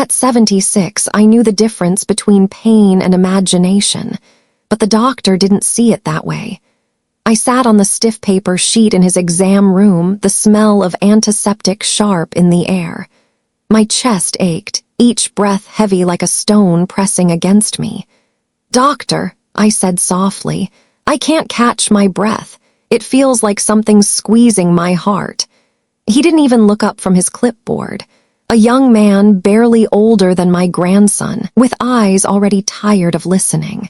At 76, I knew the difference between pain and imagination, but the doctor didn't see it that way. I sat on the stiff paper sheet in his exam room, the smell of antiseptic sharp in the air. My chest ached, each breath heavy like a stone pressing against me. "Doctor," I said softly, "I can't catch my breath. It feels like something's squeezing my heart." He didn't even look up from his clipboard. A young man barely older than my grandson, with eyes already tired of listening.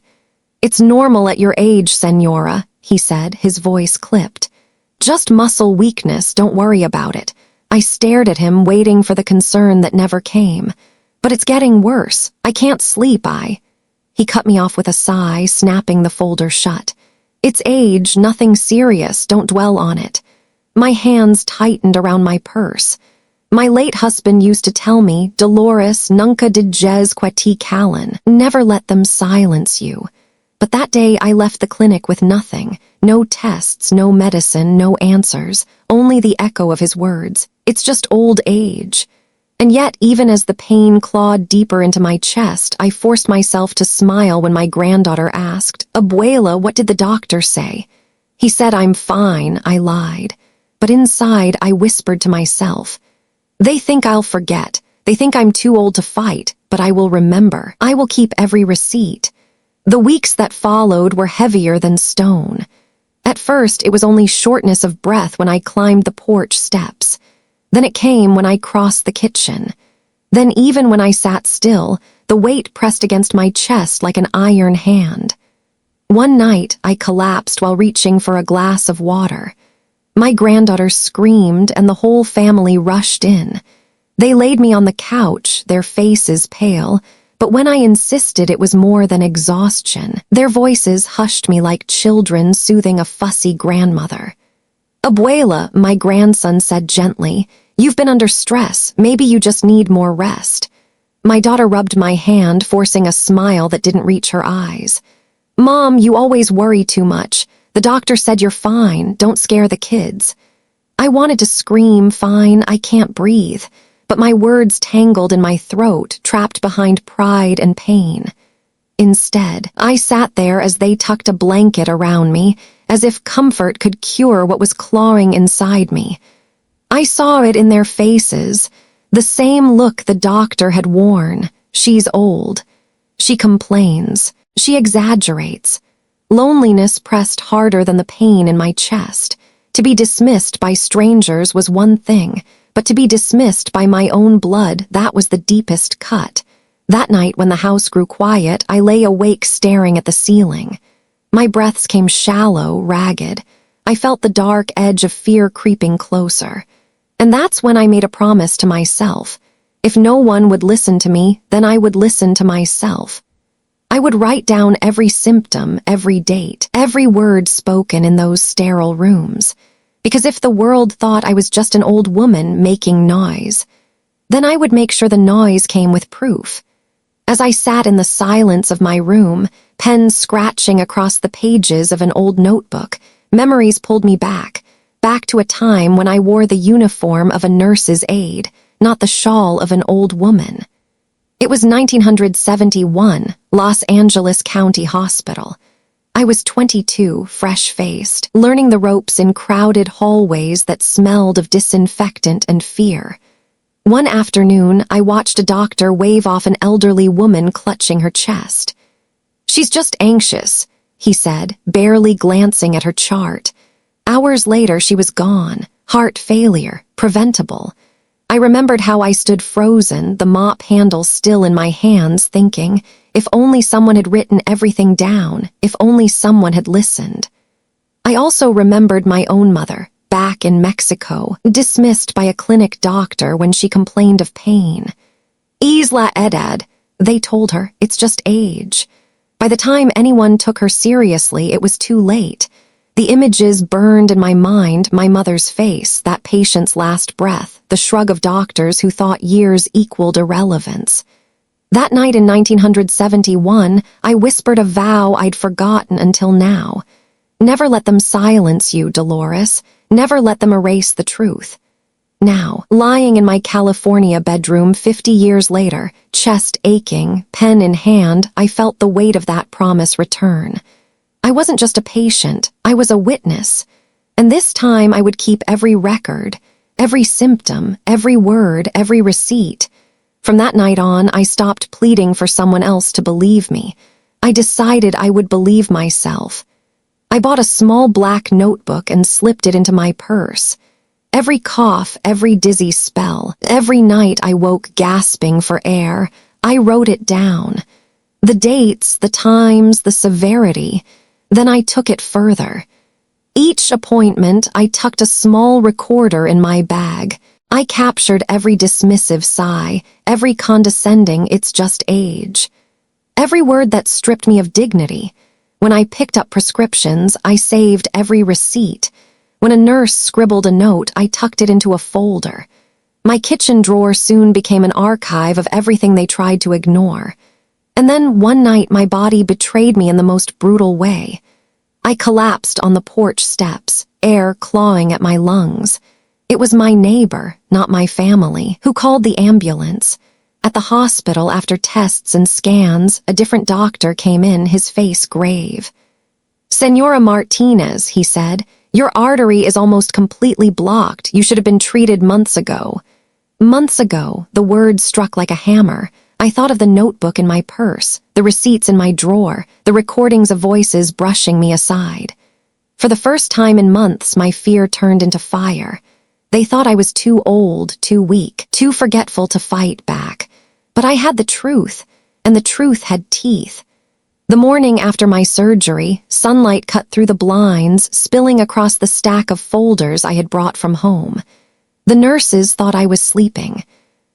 "It's normal at your age, Senora," he said, his voice clipped. "Just muscle weakness, don't worry about it." I stared at him, waiting for the concern that never came. "But it's getting worse. I can't sleep, He cut me off with a sigh, snapping the folder shut. "It's age, nothing serious, don't dwell on it." My hands tightened around my purse. My late husband used to tell me, "Dolores, nunca digas que callan, never let them silence you." But that day I left the clinic with nothing, no tests, no medicine, no answers, only the echo of his words. "It's just old age." And yet, even as the pain clawed deeper into my chest, I forced myself to smile when my granddaughter asked, "Abuela, what did the doctor say?" "He said I'm fine," I lied. But inside, I whispered to myself, "They think I'll forget. They think I'm too old to fight, but I will remember. I will keep every receipt." The weeks that followed were heavier than stone. At first, it was only shortness of breath when I climbed the porch steps. Then it came when I crossed the kitchen. Then even when I sat still, the weight pressed against my chest like an iron hand. One night, I collapsed while reaching for a glass of water. My granddaughter screamed and the whole family rushed in. They laid me on the couch, their faces pale, but when I insisted it was more than exhaustion, their voices hushed me like children soothing a fussy grandmother. "Abuela," my grandson said gently, "you've been under stress. Maybe you just need more rest." My daughter rubbed my hand, forcing a smile that didn't reach her eyes. "Mom, you always worry too much. The doctor said you're fine. Don't scare the kids." I wanted to scream, "Fine, I can't breathe," but my words tangled in my throat, trapped behind pride and pain. Instead, I sat there as they tucked a blanket around me, as if comfort could cure what was clawing inside me. I saw it in their faces, the same look the doctor had worn. She's old. She complains. She exaggerates. Loneliness pressed harder than the pain in my chest. To be dismissed by strangers was one thing, but to be dismissed by my own blood, that was the deepest cut. That night, when the house grew quiet, I lay awake staring at the ceiling. My breaths came shallow, ragged. I felt the dark edge of fear creeping closer. And that's when I made a promise to myself. If no one would listen to me, then I would listen to myself. I would write down every symptom, every date, every word spoken in those sterile rooms. Because if the world thought I was just an old woman making noise, then I would make sure the noise came with proof. As I sat in the silence of my room, pen scratching across the pages of an old notebook, memories pulled me back to a time when I wore the uniform of a nurse's aide, not the shawl of an old woman. It was 1971, Los Angeles County Hospital. I was 22, fresh-faced, learning the ropes in crowded hallways that smelled of disinfectant and fear. One afternoon, I watched a doctor wave off an elderly woman clutching her chest. "She's just anxious," he said, barely glancing at her chart. Hours later, she was gone. Heart failure, preventable. I remembered how I stood frozen, the mop handle still in my hands, thinking, if only someone had written everything down, if only someone had listened. I also remembered my own mother, back in Mexico, dismissed by a clinic doctor when she complained of pain. "Es la edad," they told her, "it's just age." By the time anyone took her seriously, it was too late. The images burned in my mind, my mother's face, that patient's last breath, the shrug of doctors who thought years equaled irrelevance. That night in 1971, I whispered a vow I'd forgotten until now. Never let them silence you, Dolores. Never let them erase the truth. Now, lying in my California bedroom 50 years later, chest aching, pen in hand, I felt the weight of that promise return. I wasn't just a patient, I was a witness. And this time I would keep every record, every symptom, every word, every receipt. From that night on, I stopped pleading for someone else to believe me. I decided I would believe myself. I bought a small black notebook and slipped it into my purse. Every cough, every dizzy spell, every night I woke gasping for air, I wrote it down. The dates, the times, the severity. Then I took it further. Each appointment, I tucked a small recorder in my bag. I captured every dismissive sigh, every condescending "it's just age." Every word that stripped me of dignity. When I picked up prescriptions, I saved every receipt. When a nurse scribbled a note, I tucked it into a folder. My kitchen drawer soon became an archive of everything they tried to ignore. And then one night my body betrayed me in the most brutal way. I collapsed on the porch steps, air clawing at my lungs. It was my neighbor, not my family, who called the ambulance. At the hospital, after tests and scans, a different doctor came in, his face grave. "Senora Martinez," he said, "your artery is almost completely blocked. You should have been treated months ago." Months ago, the words struck like a hammer. I thought of the notebook in my purse, the receipts in my drawer, the recordings of voices brushing me aside. For the first time in months, my fear turned into fire. They thought I was too old, too weak, too forgetful to fight back. But I had the truth, and the truth had teeth. The morning after my surgery, sunlight cut through the blinds, spilling across the stack of folders I had brought from home. The nurses thought I was sleeping,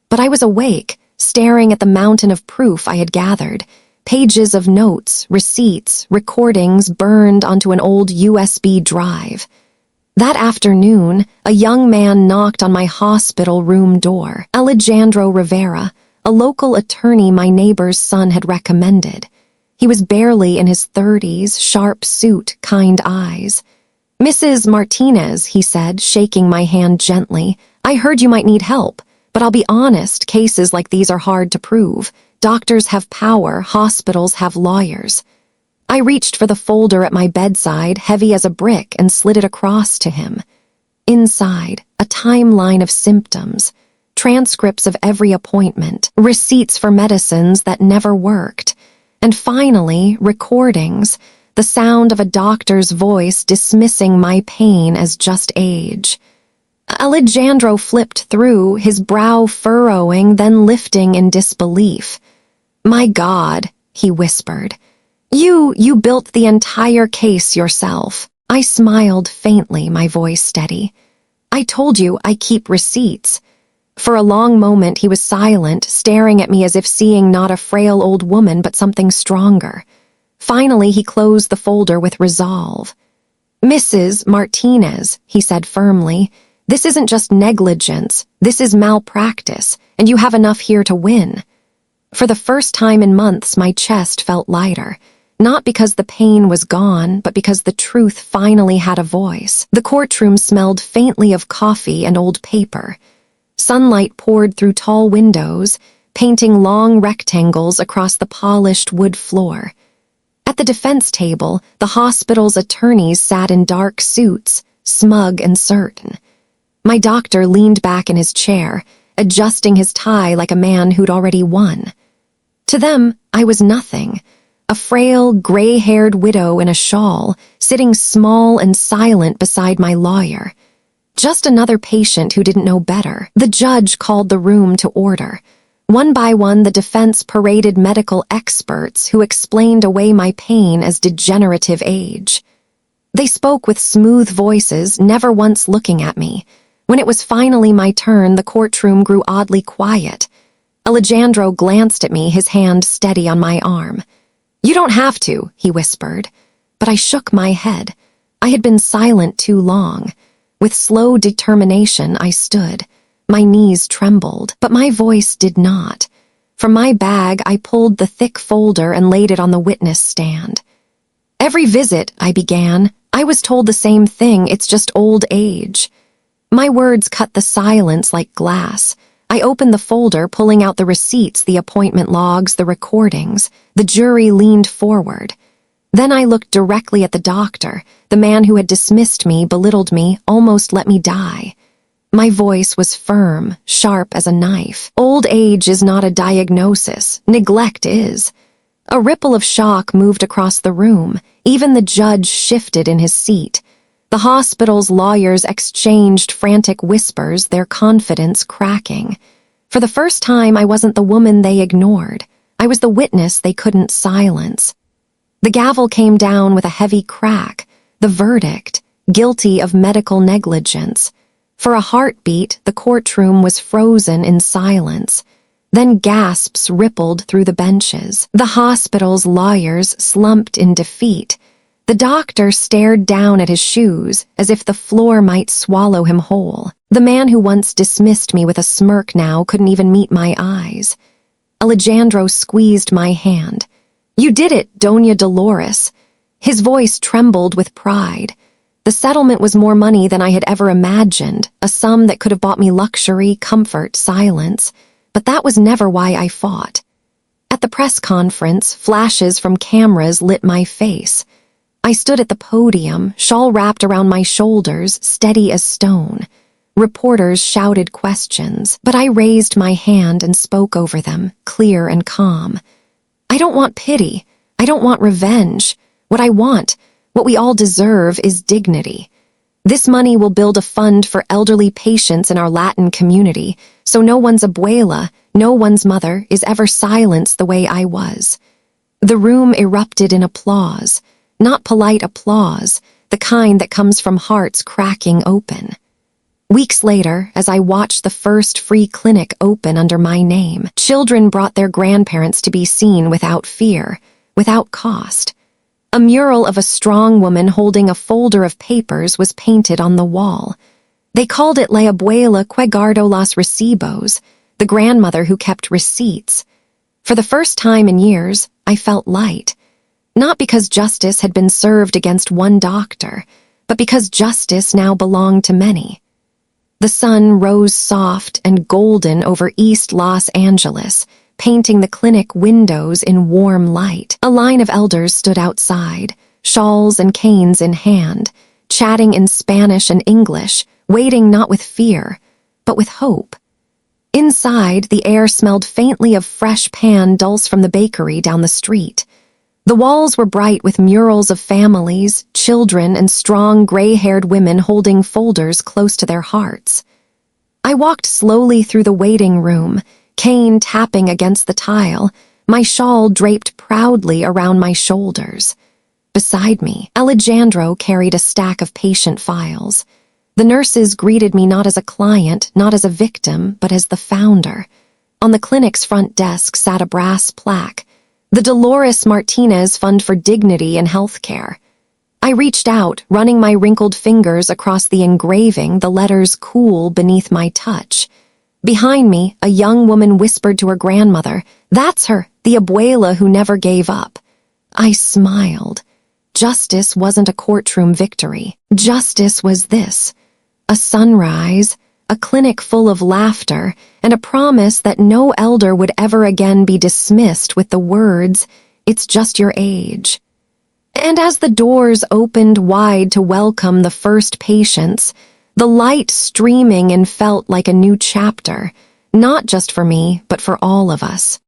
but I was awake, staring at the mountain of proof I had gathered. Pages of notes, receipts, recordings burned onto an old USB drive. That afternoon, a young man knocked on my hospital room door. Alejandro Rivera, a local attorney my neighbor's son had recommended. He was barely in his 30s, sharp suit, kind eyes. "Mrs. Martinez," he said, shaking my hand gently, "I heard you might need help, but I'll be honest, cases like these are hard to prove. Doctors have power, hospitals have lawyers." I reached for the folder at my bedside, heavy as a brick, and slid it across to him. Inside, a timeline of symptoms, transcripts of every appointment, receipts for medicines that never worked, and finally, recordings, the sound of a doctor's voice dismissing my pain as just age. Alejandro flipped through, his brow furrowing, then lifting in disbelief. "My God," he whispered. You built the entire case yourself." I smiled faintly, my voice steady. "I told you I keep receipts." For a long moment he was silent, staring at me as if seeing not a frail old woman but something stronger. Finally he closed the folder with resolve. "Mrs. Martinez," he said firmly, "this isn't just negligence, this is malpractice, and you have enough here to win." For the first time in months, my chest felt lighter. Not because the pain was gone, but because the truth finally had a voice. The courtroom smelled faintly of coffee and old paper. Sunlight poured through tall windows, painting long rectangles across the polished wood floor. At the defense table, the hospital's attorneys sat in dark suits, smug and certain. My doctor leaned back in his chair, adjusting his tie like a man who'd already won. To them, I was nothing. A frail, gray-haired widow in a shawl, sitting small and silent beside my lawyer. Just another patient who didn't know better. The judge called the room to order. One by one, the defense paraded medical experts who explained away my pain as degenerative age. They spoke with smooth voices, never once looking at me. When it was finally my turn, the courtroom grew oddly quiet. Alejandro glanced at me, his hand steady on my arm. "You don't have to," he whispered. But I shook my head. I had been silent too long. With slow determination, I stood. My knees trembled, but my voice did not. From my bag, I pulled the thick folder and laid it on the witness stand. "Every visit," I began, "I was told the same thing, it's just old age." My words cut the silence like glass. I opened the folder, pulling out the receipts, the appointment logs, the recordings. The jury leaned forward. Then I looked directly at the doctor, the man who had dismissed me, belittled me, almost let me die. My voice was firm, sharp as a knife. Old age is not a diagnosis. Neglect is. A ripple of shock moved across the room. Even the judge shifted in his seat. The hospital's lawyers exchanged frantic whispers, their confidence cracking. For the first time, I wasn't the woman they ignored. I was the witness they couldn't silence. The gavel came down with a heavy crack. The verdict, guilty of medical negligence. For a heartbeat, the courtroom was frozen in silence. Then gasps rippled through the benches. The hospital's lawyers slumped in defeat. The doctor stared down at his shoes, as if the floor might swallow him whole. The man who once dismissed me with a smirk now couldn't even meet my eyes. Alejandro squeezed my hand. "You did it, Doña Dolores." His voice trembled with pride. The settlement was more money than I had ever imagined, a sum that could have bought me luxury, comfort, silence. But that was never why I fought. At the press conference, flashes from cameras lit my face. I stood at the podium, shawl wrapped around my shoulders, steady as stone. Reporters shouted questions, but I raised my hand and spoke over them, clear and calm. I don't want pity. I don't want revenge. What I want, what we all deserve, is dignity. This money will build a fund for elderly patients in our Latin community, so no one's abuela, no one's mother, is ever silenced the way I was. The room erupted in applause. Not polite applause, the kind that comes from hearts cracking open. Weeks later, as I watched the first free clinic open under my name, children brought their grandparents to be seen without fear, without cost. A mural of a strong woman holding a folder of papers was painted on the wall. They called it La Abuela que guardó los recibos, the grandmother who kept receipts. For the first time in years, I felt light. Not because justice had been served against one doctor, but because justice now belonged to many. The sun rose soft and golden over East Los Angeles, painting the clinic windows in warm light. A line of elders stood outside, shawls and canes in hand, chatting in Spanish and English, waiting not with fear, but with hope. Inside, the air smelled faintly of fresh pan dulce from the bakery down the street. The walls were bright with murals of families, children, and strong gray-haired women holding folders close to their hearts. I walked slowly through the waiting room, cane tapping against the tile, my shawl draped proudly around my shoulders. Beside me, Alejandro carried a stack of patient files. The nurses greeted me not as a client, not as a victim, but as the founder. On the clinic's front desk sat a brass plaque, the Dolores Martinez Fund for Dignity in Healthcare. I reached out, running my wrinkled fingers across the engraving, the letters cool beneath my touch. Behind me, a young woman whispered to her grandmother, "That's her, the abuela who never gave up." I smiled. Justice wasn't a courtroom victory. Justice was this: a sunrise, a clinic full of laughter, and a promise that no elder would ever again be dismissed with the words, "It's just your age." And as the doors opened wide to welcome the first patients, the light streaming in felt like a new chapter, not just for me, but for all of us.